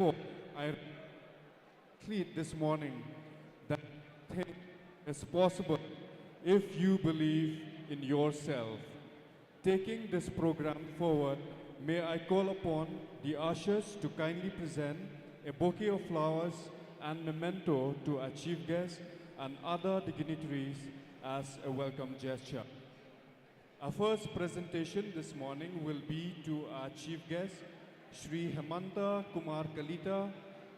I plead this morning that thing is possible if you believe in yourself. Taking this program forward, may I call upon the ushers to kindly present a bouquet of flowers and memento to our chief guest and other dignitaries as a welcome gesture. Our first presentation this morning will be to our chief guest, Shri Hemanta Kumar Kalita,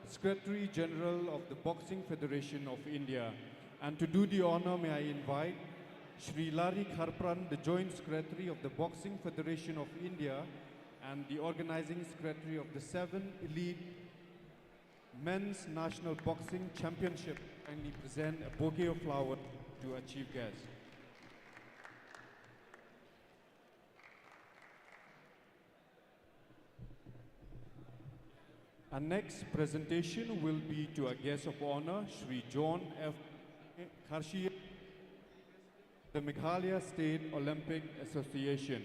Secretary General of the Boxing Federation of India. And to do the honor, may I invite Shri Larry Kharpran, the Joint Secretary of the Boxing Federation of India and the Organizing Secretary of the 7th Elite Men's National Boxing Championship, kindly present a bouquet of flowers to our chief guest. Our next presentation will be to our guest of honor, Shri John F. Kharshia, the Meghalaya State Olympic Association.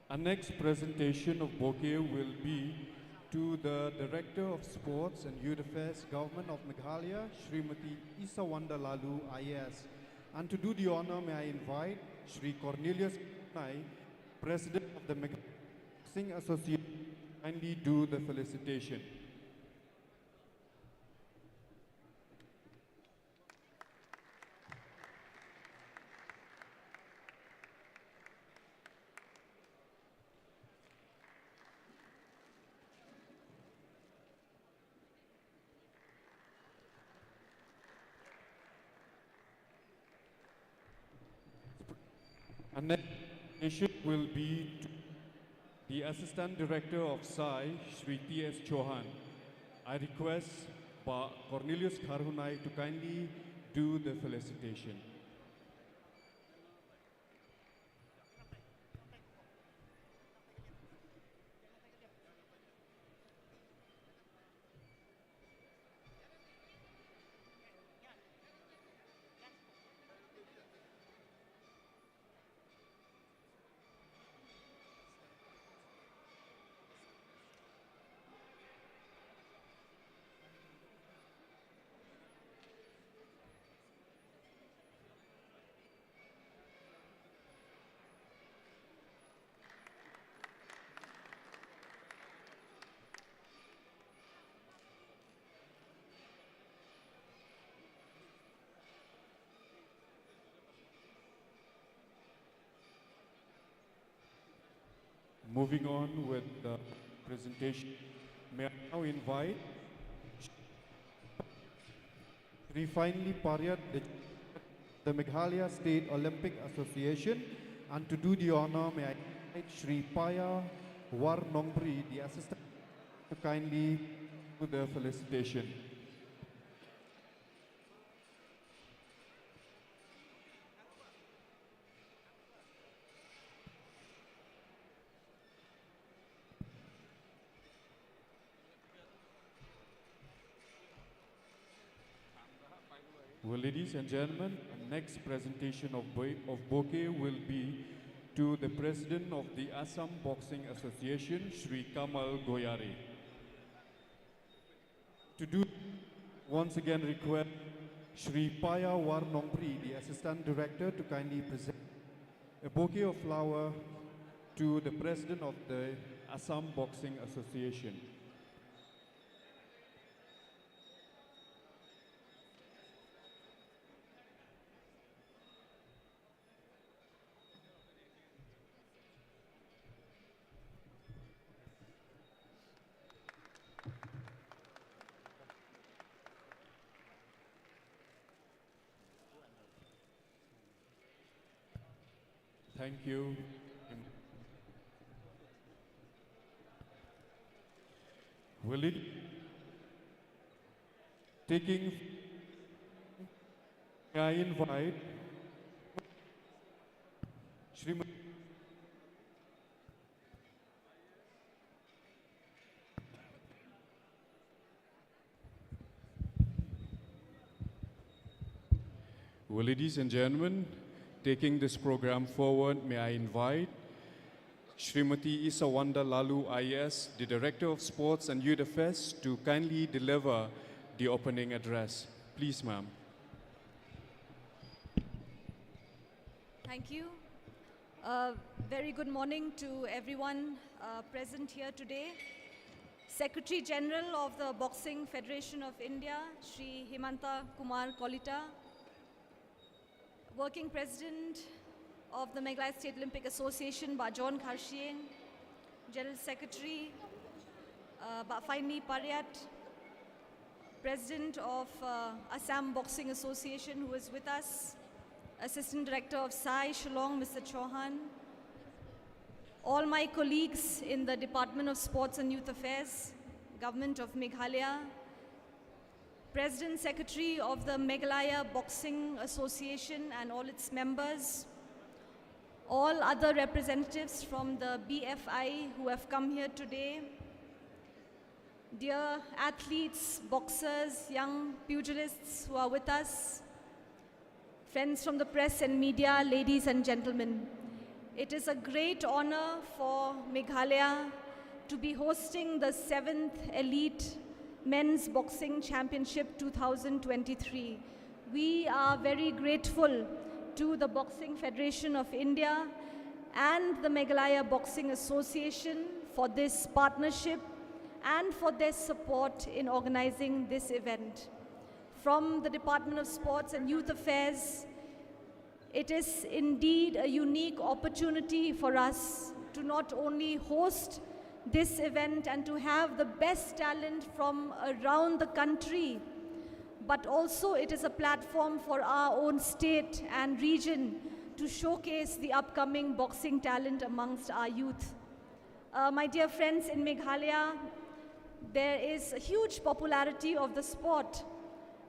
Our next presentation of bouquet will be to the Director of Sports and Youth Affairs, Government of Meghalaya, Srimati Isawanda Lalu, IAS. And to do the honor, may I invite Shri Cornelius Nai, President of the Meghalaya Boxing Association, to kindly do the felicitation. Our next presentation will be to the Assistant Director of SAI, Shri T.S. Chauhan. I request Cornelius Kharhunai to kindly do the felicitation. Moving on with the presentation, may I now invite Shri Finely Paryat, the Meghalaya State Olympic Association, and to do the honor, may I invite Shri Paya War Nongpri, the Assistant, to kindly do the felicitation. Well, ladies and gentlemen, our next presentation of bouquet will be to the President of the Assam Boxing Association, Shri Kamal Goyari. To do, once again request Shri Paya War Nongpri, the Assistant Director, to kindly present a bouquet of flowers to the President of the Assam Boxing Association. Thank you. Will it Taking, may I invite Srimati Well, ladies and gentlemen, taking this program forward, may I invite Srimati Isawanda Lalu IS, the Director of Sports and Youth Affairs, to kindly deliver the opening address. Please, ma'am. Thank you. Very good morning to everyone present here today. Secretary General of the Boxing Federation of India, Shri Himanta Kumar Kolita, Working President of the Meghalaya State Olympic Association, Bajon Kharshieng, General Secretary, Faini Pariat, President of Assam Boxing Association, who is with us, Assistant Director of SAI Shillong, Mr. Chauhan, all my colleagues in the Department of Sports and Youth Affairs, Government of Meghalaya, President Secretary of the Meghalaya Boxing Association and all its members, all other representatives from the BFI who have come here today, dear athletes, boxers, young pugilists who are with us, friends from the press and media, ladies and gentlemen. It is a great honor for Meghalaya to be hosting the 7th Elite Men's Boxing Championship 2023. We are very grateful to the Boxing Federation of India and the Meghalaya Boxing Association for this partnership and for their support in organizing this event. From the Department of Sports and Youth Affairs, it is indeed a unique opportunity for us to not only host this event and to have the best talent from around the country, but also it is a platform for our own state and region to showcase the upcoming boxing talent amongst our youth. My dear friends, in Meghalaya, there is a huge popularity of the sport.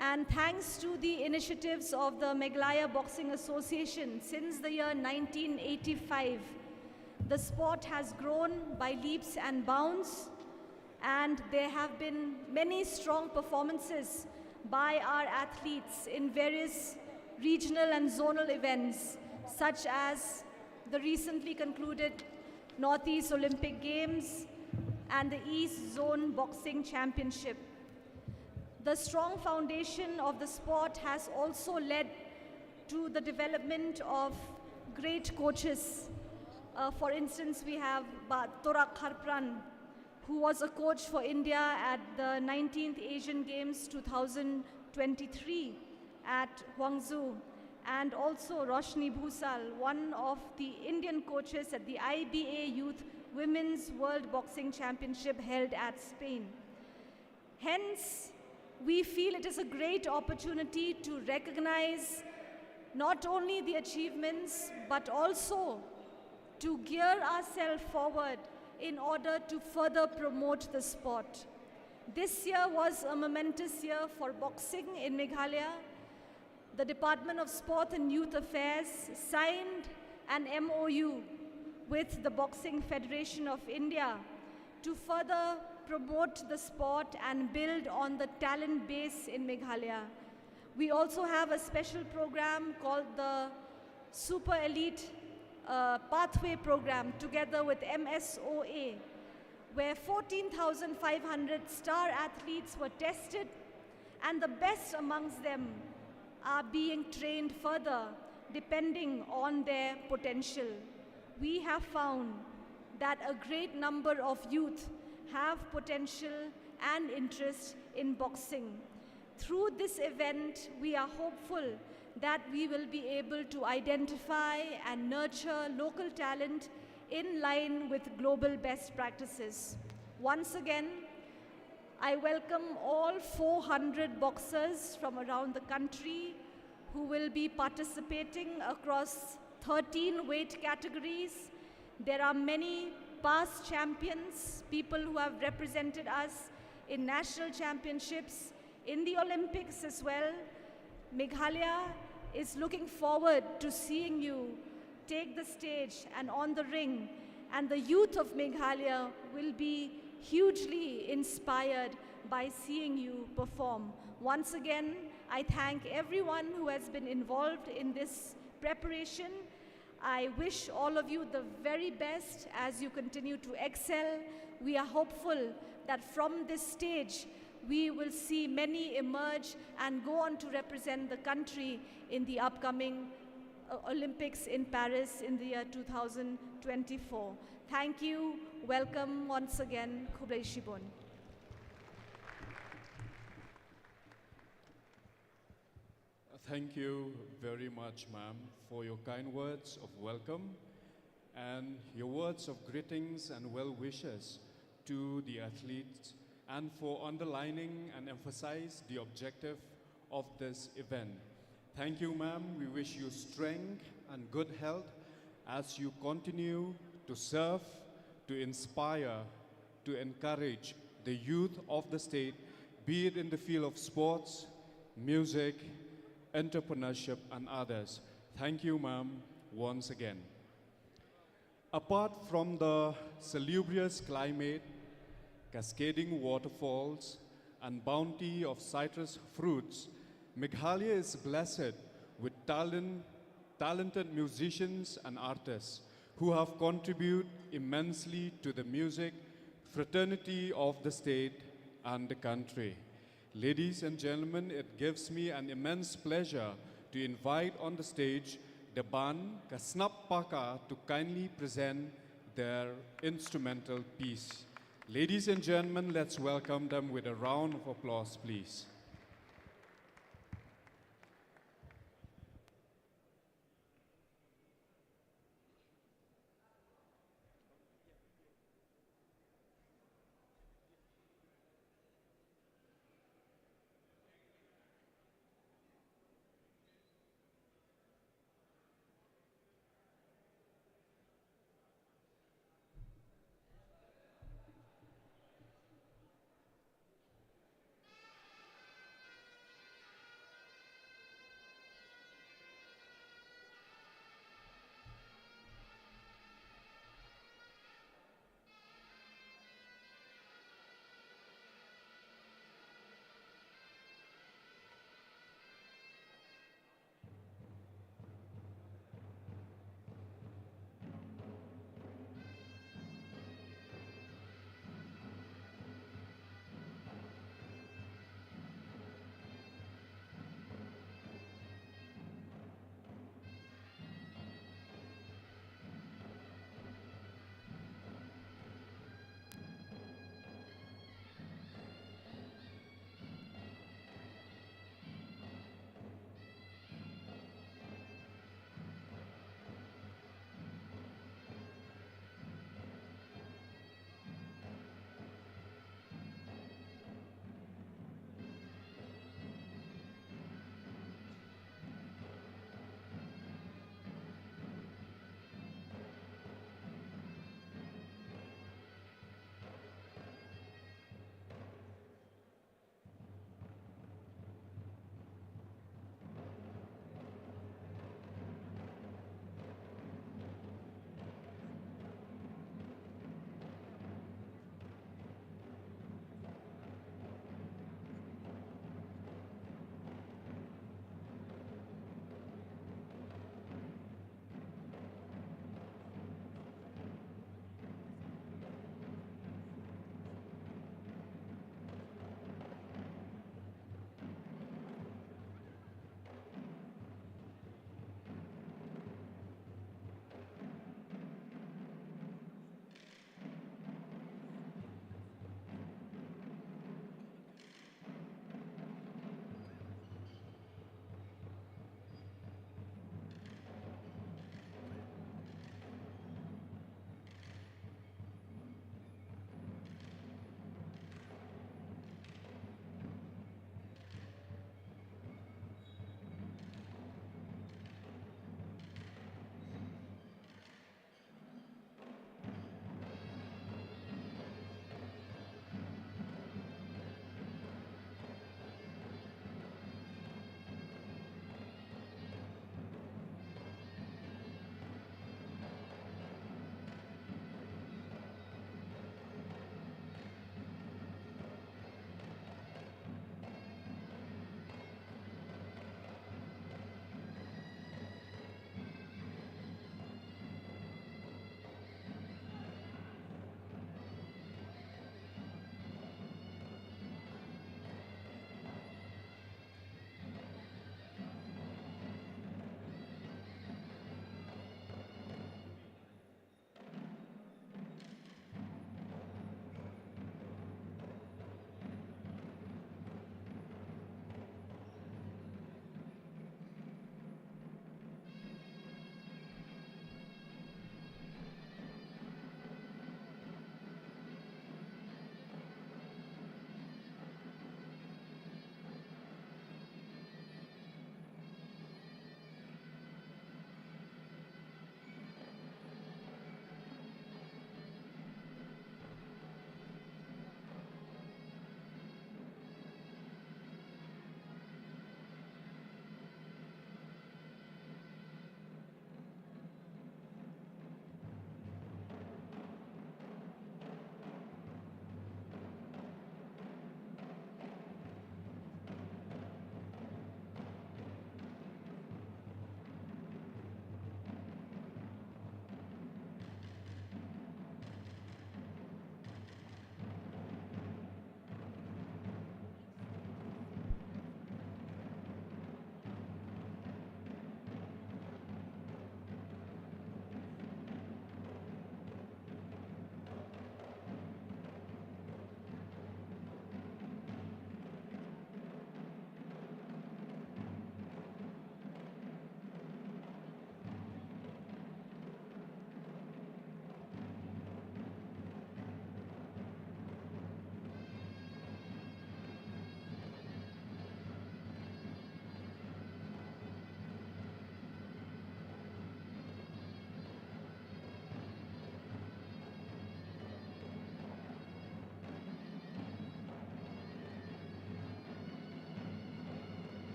And thanks to the initiatives of the Meghalaya Boxing Association, since the year 1985, the sport has grown by leaps and bounds, and there have been many strong performances by our athletes in various regional and zonal events, such as the recently concluded Northeast Olympic Games and the East Zone Boxing Championship. The strong foundation of the sport has also led to the development of great coaches. For instance, we have Torak Harpran, who was a coach for India at the 19th Asian Games 2023 at Guangzhou, and also Roshni Bhusal, one of the Indian coaches at the IBA Youth Women's World Boxing Championship held at Spain. Hence, we feel it is a great opportunity to recognize not only the achievements, but also to gear ourselves forward in order to further promote the sport. This year was a momentous year for boxing in Meghalaya. The Department of Sport and Youth Affairs signed an MOU with the Boxing Federation of India to further promote the sport and build on the talent base in Meghalaya. We also have a special program called the Super Elite Pathway Program together with MSOA, where 14,500 star athletes were tested, and the best amongst them are being trained further depending on their potential. We have found that a great number of youth have potential and interest in boxing. Through this event, we are hopeful that we will be able to identify and nurture local talent in line with global best practices. Once again, I welcome all 400 boxers from around the country who will be participating across 13 weight categories. There are many past champions, people who have represented us in national championships, in the Olympics as well. Meghalaya is looking forward to seeing you take the stage and on the ring, and the youth of Meghalaya will be hugely inspired by seeing you perform. Once again, I thank everyone who has been involved in this preparation. I wish all of you the very best as you continue to excel. We are hopeful that from this stage, we will see many emerge and go on to represent the country in the upcoming Olympics in Paris in the year 2024. Thank you. Welcome once again, Kublai Shibon. Thank you very much, ma'am, for your kind words of welcome and your words of greetings and well wishes to the athletes, and for underlining and emphasize the objective of this event. Thank you, ma'am. We wish you strength and good health as you continue to serve, to inspire, to encourage the youth of the state, be it in the field of sports, music, entrepreneurship, and others. Thank you, ma'am, once again. Apart from the salubrious climate, cascading waterfalls, and bounty of citrus fruits, Meghalaya is blessed with talented musicians and artists who have contributed immensely to the music fraternity of the state and the country. Ladies and gentlemen, it gives me an immense pleasure to invite on the stage the band Kasnap Paka to kindly present their instrumental piece. Ladies and gentlemen, let's welcome them with a round of applause, please.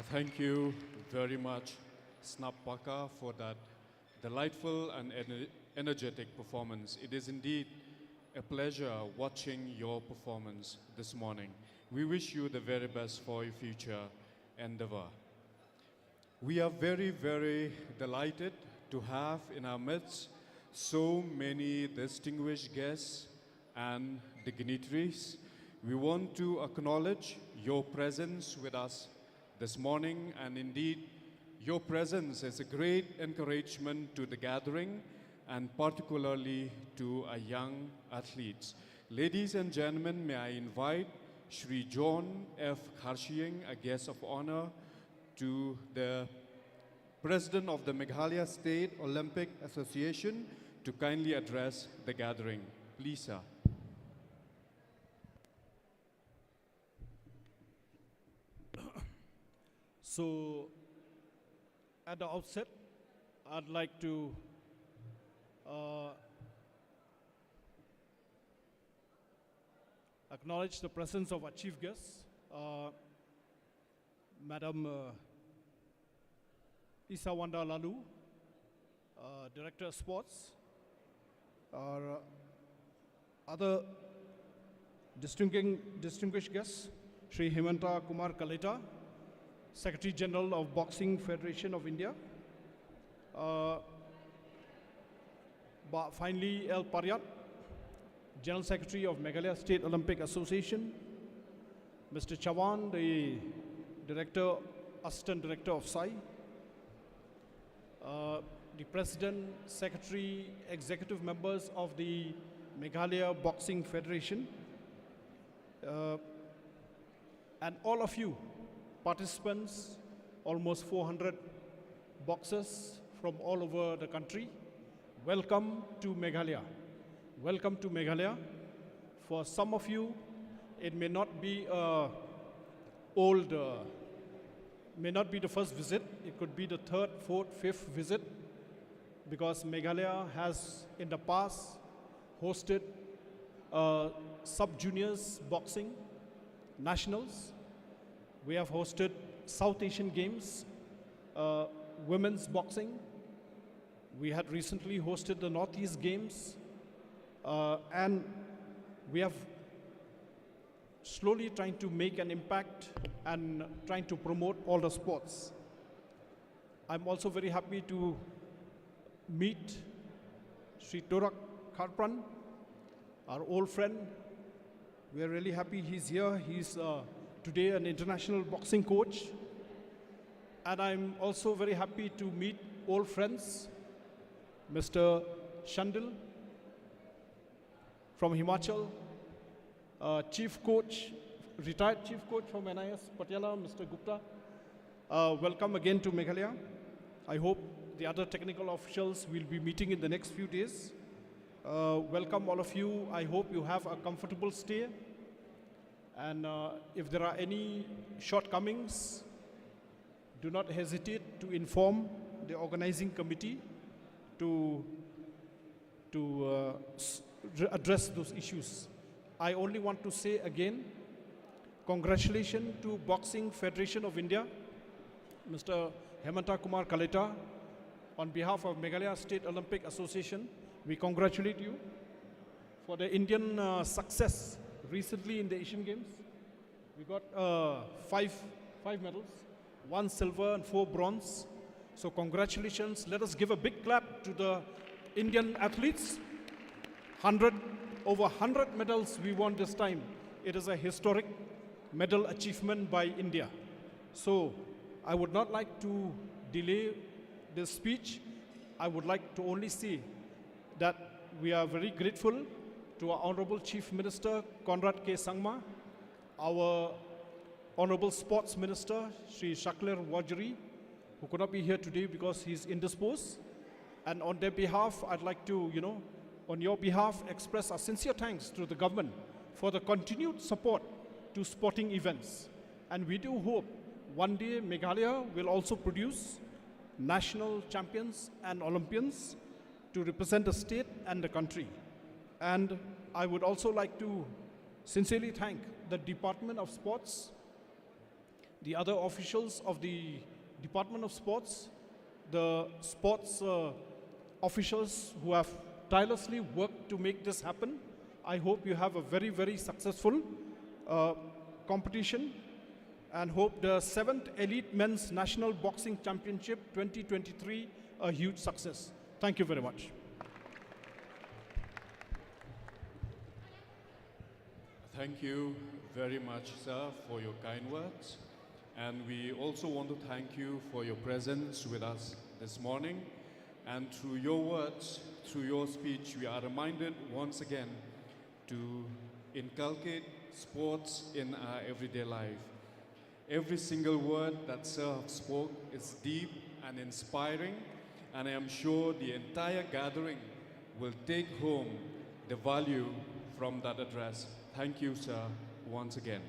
Thank you very much, Snap Paka, for that delightful and energetic performance. It is indeed a pleasure watching your performance this morning. We wish you the very best for your future endeavor. We are very, very delighted to have in our midst so many distinguished guests and dignitaries. We want to acknowledge your presence with us this morning, and indeed, your presence is a great encouragement to the gathering and particularly to our young athletes. Ladies and gentlemen, may I invite Shri John F. Kharshieng, a guest of honor, to the President of the Meghalaya State Olympic Association to kindly address the gathering. Please, sir. So, at the outset, I'd like to acknowledge the presence of our chief guests, Madam Isawanda Lalu, Director of Sports, our other distinguished guests, Sri Hemanta Kumar Kaleta, Secretary General of Boxing Federation of India. Finally, L. Paryat, General Secretary of Meghalaya State Olympic Association. Mr. Chavan, the Assistant Director of SAI. The President, Secretary, Executive Members of the Meghalaya Boxing Federation. And all of you, participants, almost 400 boxers from all over the country. Welcome to Meghalaya. Welcome to Meghalaya. For some of you, it may not be may not be the first visit. It could be the third, fourth, fifth visit, because Meghalaya has in the past hosted sub-juniors boxing nationals. We have hosted South Asian Games, women's boxing. We had recently hosted the Northeast Games, and we have slowly trying to make an impact and trying to promote all the sports. I'm also very happy to meet Sri Torak Kharpran, our old friend. We are really happy he's here. He's today an international boxing coach. And I'm also very happy to meet old friends, Mr. Shandil from Himachal, chief coach, retired chief coach from NIS Patiala, Mr. Gupta. Welcome again to Meghalaya. I hope the other technical officials will be meeting in the next few days. Welcome all of you. I hope you have a comfortable stay. And if there are any shortcomings, do not hesitate to inform the organizing committee to address those issues. I only want to say again, congratulations to Boxing Federation of India, Mr. Hemanta Kumar Kaleta. On behalf of Meghalaya State Olympic Association, we congratulate you for the Indian success recently in the Asian Games. We got five medals, 1 silver and 4 bronze. So congratulations. Let us give a big clap to the Indian athletes. Over 100 medals we won this time. It is a historic medal achievement by India. So I would not like to delay this speech. I would like to only say that we are very grateful to our Honorable Chief Minister, Conrad K. Sangma, our Honorable Sports Minister, Sri Shakler Wajri, who could not be here today because he's indisposed. And on their behalf, I'd like to, on your behalf, express our sincere thanks to the government for the continued support to sporting events. And we do hope one day Meghalaya will also produce national champions and Olympians to represent the state and the country. And I would also like to sincerely thank the Department of Sports, the other officials of the Department of Sports, the sports officials who have tirelessly worked to make this happen. I hope you have a very, very successful competition, and hope the 7th Elite Men's National Boxing Championship 2023 a huge success. Thank you very much. Thank you very much, sir, for your kind words. And we also want to thank you for your presence with us this morning. And through your words, through your speech, we are reminded once again to inculcate sports in our everyday life. Every single word that Sir spoke is deep and inspiring, and I am sure the entire gathering will take home the value from that address. Thank you, sir, once again.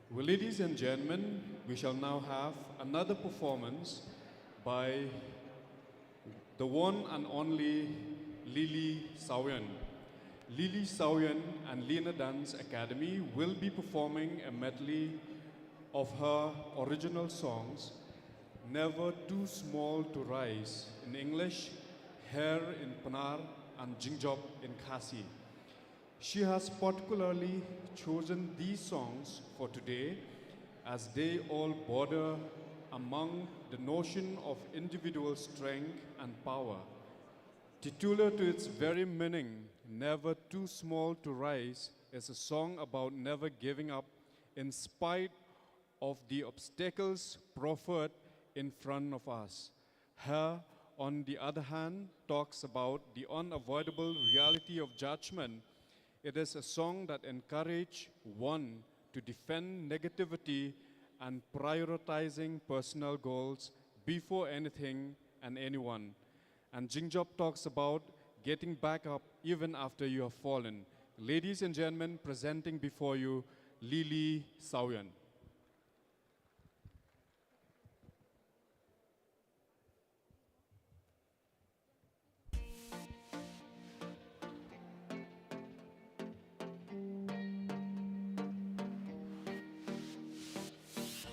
Well, ladies and gentlemen, we shall now have another performance by the one and only Lily Saoyan. Lily Saoyan and Lena Dance Academy will be performing a medley of her original songs, Never Too Small to Rise in English, Hair in Panar, and Jingjob in Khasi. She has particularly chosen these songs for today as they all border among the notion of individual strength and power. Titular to its very meaning, Never Too Small to Rise is a song about never giving up in spite of the obstacles proffered in front of us. Her, on the other hand, talks about the unavoidable reality of judgment. It is a song that encourages one to defend negativity and prioritizing personal goals before anything and anyone. And Jingjob talks about getting back up even after you have fallen. Ladies and gentlemen, presenting before you, Lily Saoyan.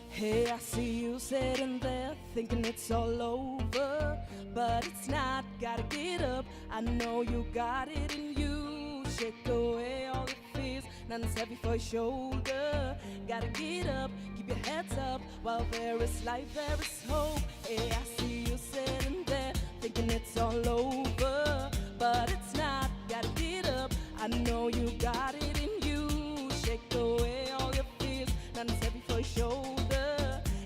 Hey, I see you sitting there thinking it's all over, but it's not. Gotta get up, I know you got it in you. Shake away all the fears, nothing's heavy for your shoulder. Gotta get up, keep your heads up, while there is life, there is hope. Hey, I see you sitting there thinking it's all over, but it's not. Gotta get up, I know you got it in you. Shake away all your fears, nothing's heavy for your shoulder.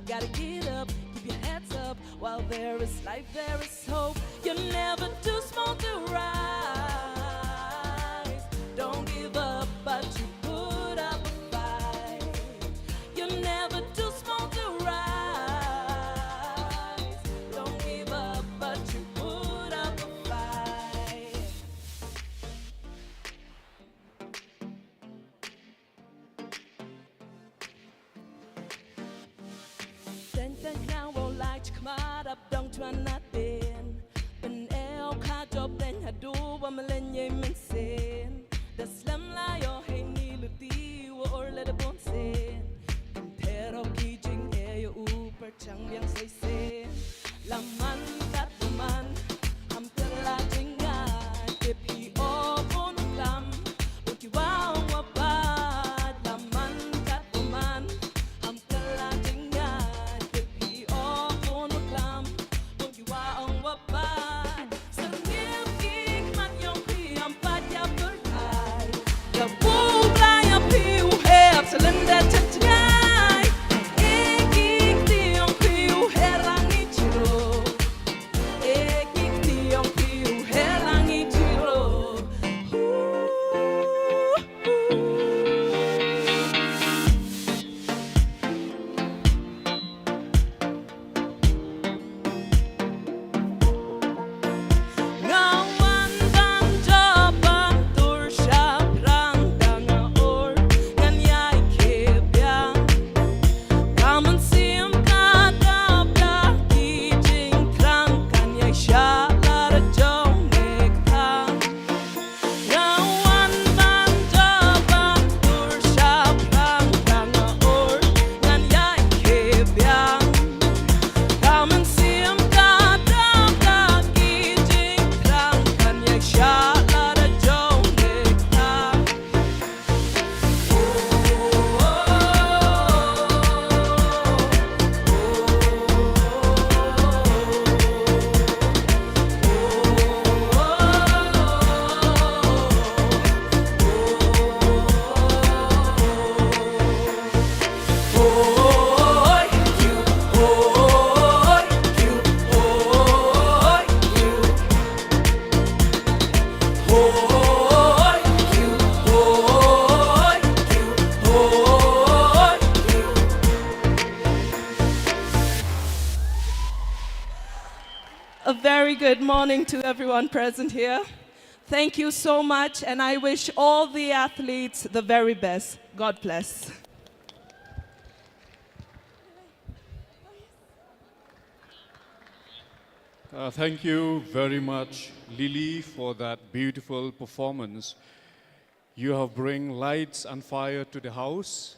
Gotta get up, keep your heads up, while there is life, there is hope. You're never too small to rise. Don't give up, but you put up a fight. You're never too small to rise. Don't give up, but you put up a fight. Then now all like to come up, don't try not in. Bên eo khá chộp lên hà đu và mà lên nhảy mình xin. The slam la yo hey ni lu ti wo or let the bone sin. Cầm theo đâu khi chính e yo u per chẳng yang say sin. Làm man cắt man, am tela chính ngài. Tiếp hi o bốn lam, buồn kỳ wow wa bad. Làm man cắt man, am tela chính ngài. Tiếp hi o bốn lam, buồn kỳ wow wa bad. The good morning to everyone present here. Thank you so much, and I wish all the athletes the very best. God bless. Thank you very much, Lily, for that beautiful performance. You have bring lights and fire to the house.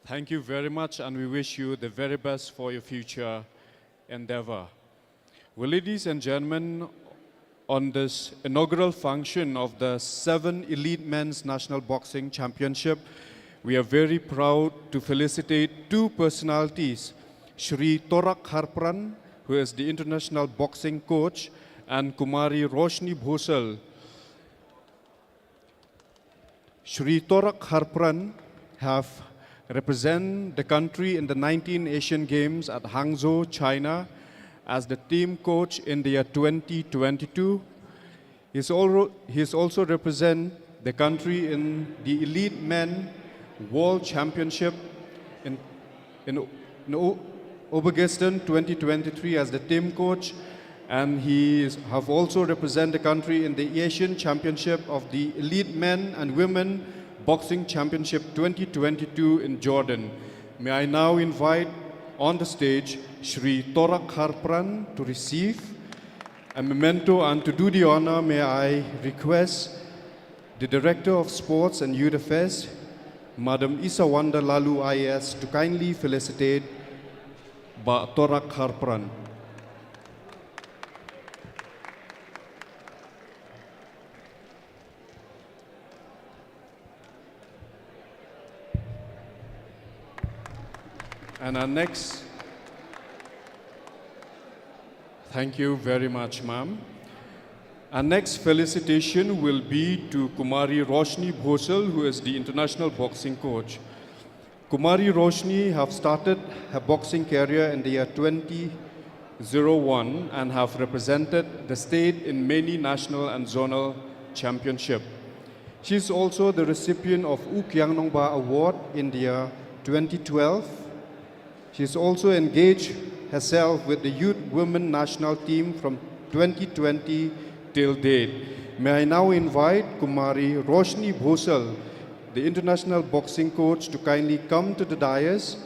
Thank you very much, and we wish you the very best for your future endeavor. Well, ladies and gentlemen, on this inaugural function of the 7 Elite Men's National Boxing Championship, we are very proud to felicitate two personalities, Shri Torak Harpran, who is the international boxing coach, and Kumari Roshni Bhosal. Shri Torak Harpran have represented the country in the 19 Asian Games at Hangzhou, China, as the team coach in the year 2022. He is also represent the country in the Elite Men World Championship in Uzbekistan 2023 as the team coach, and he have also represented the country in the Asian Championship of the Elite Men and Women Boxing Championship 2022 in Jordan. May I now invite on the stage Shri Torak Harpran to receive a memento, and to do the honor, may I request the Director of Sports and Youth Affairs, Madam Isawanda Lalu IAS, to kindly felicitate Torak Harpran. And our next, thank you very much, ma'am. Our next felicitation will be to Kumari Roshni Bhosal, who is the international boxing coach. Kumari Roshni have started her boxing career in the year 2001 and have represented the state in many national and zonal championships. She is also the recipient of U Kyang Nongba Award in the year 2012. She is also engaged herself with the Youth Women National Team from 2020 till date. May I now invite Kumari Roshni Bhosal, the international boxing coach, to kindly come to the dais,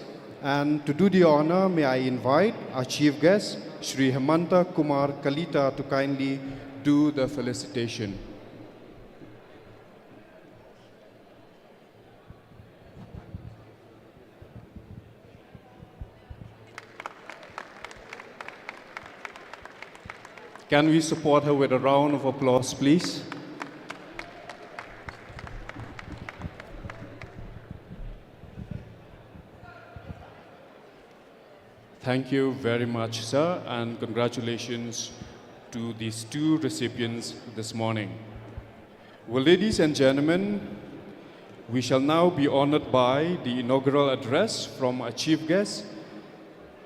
and to do the honor, may I invite our chief guest, Shri Hemanta Kumar Kalita, to kindly do the felicitation. Can we support her with a round of applause, please? Thank you very much, sir, and congratulations to these two recipients this morning. Well, ladies and gentlemen, we shall now be honored by the inaugural address from our chief guest,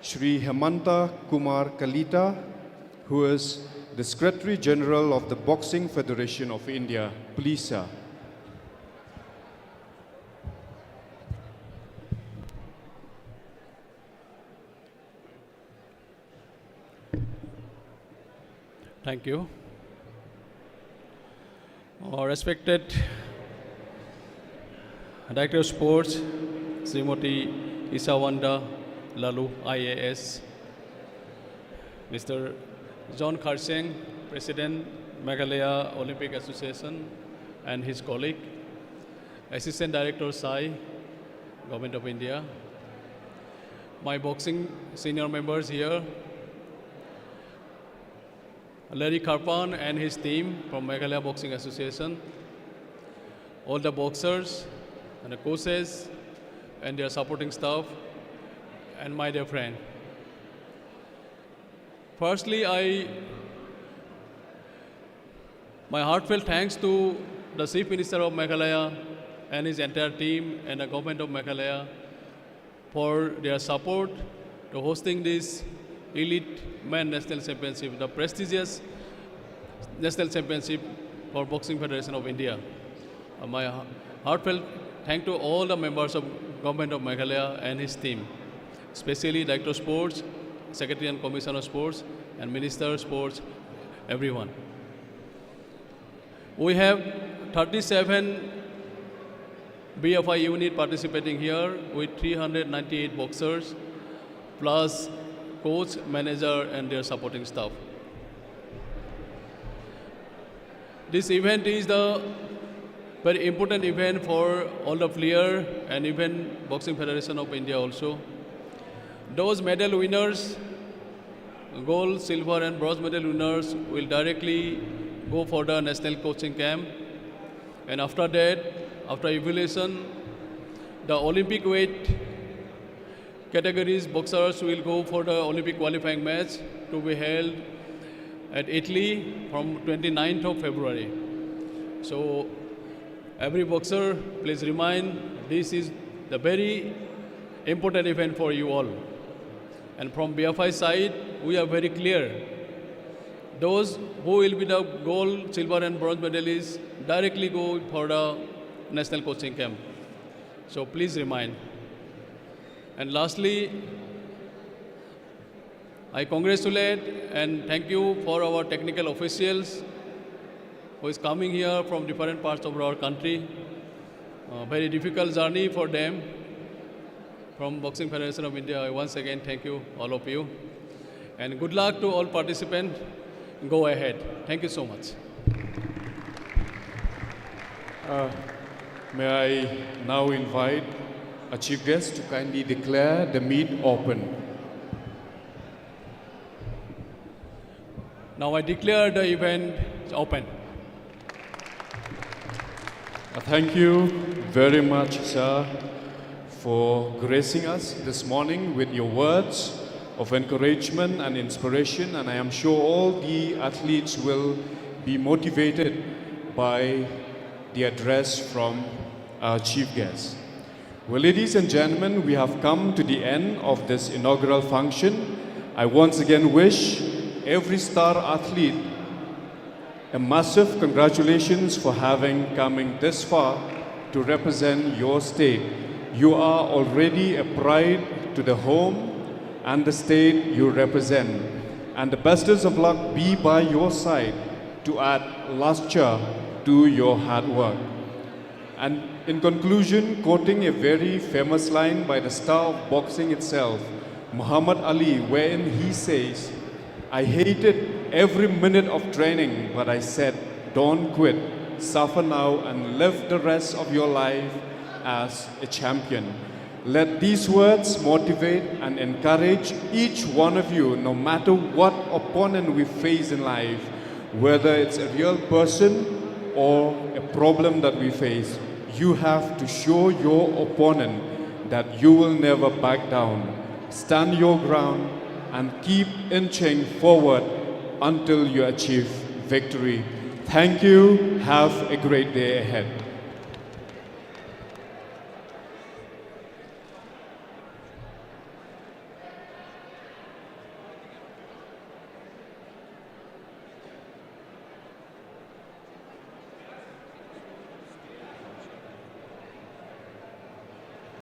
Shri Hemanta Kumar Kalita, who is the Secretary General of the Boxing Federation of India. Please, sir. Thank you. Respected Director of Sports, Srimati Isawanda Lalu, IAS, Mr. John Kharseng, President, Meghalaya Olympic Association, and his colleague, Assistant Director Sai, Government of India, my boxing senior members here, Larry Karpan and his team from Meghalaya Boxing Association, all the boxers and the coaches and their supporting staff, and my dear friend. Firstly, my heartfelt thanks to the Chief Minister of Meghalaya and his entire team and the government of Meghalaya for their support to hosting this Elite Men National Championship, the prestigious National Championship for Boxing Federation of India. My heartfelt thanks to all the members of government of Meghalaya and his team, especially Director of Sports, Secretary and Commissioner of Sports, and Minister of Sports, everyone. We have 37 BFI unit participating here with 398 boxers, plus coach, manager, and their supporting staff. This event is the very important event for all the players and even Boxing Federation of India also. Those medal winners, gold, silver, and bronze medal winners will directly go for the national coaching camp. And after that, after evaluation, the Olympic weight categories boxers will go for the Olympic qualifying match to be held at Italy from 29th of February. So every boxer, please remind, this is the very important event for you all. And from BFI side, we are very clear. Those who will be the gold, silver, and bronze medalists directly go for the national coaching camp. So please remind. And lastly, I congratulate and thank you for our technical officials who is coming here from different parts of our country. Very difficult journey for them. From Boxing Federation of India, I once again thank you, all of you. And good luck to all participants. Go ahead. Thank you so much. May I now invite our chief guest to kindly declare the meet open. Now I declare the event open. Thank you very much, sir, for gracing us this morning with your words of encouragement and inspiration, and I am sure all the athletes will be motivated by the address from our chief guest. Well, ladies and gentlemen, we have come to the end of this inaugural function. I once again wish every star athlete a massive congratulations for having coming this far to represent your state. You are already a pride to the home and the state you represent. And the bestest of luck be by your side to add luster to your hard work. And in conclusion, quoting a very famous line by the star of boxing itself, Muhammad Ali, wherein he says, "I hated every minute of training, but I said, don't quit, suffer now and live the rest of your life as a champion." Let these words motivate and encourage each one of you, no matter what opponent we face in life, whether it's a real person or a problem that we face. You have to show your opponent that you will never back down. Stand your ground and keep inching forward until you achieve victory. Thank you. Have a great day ahead.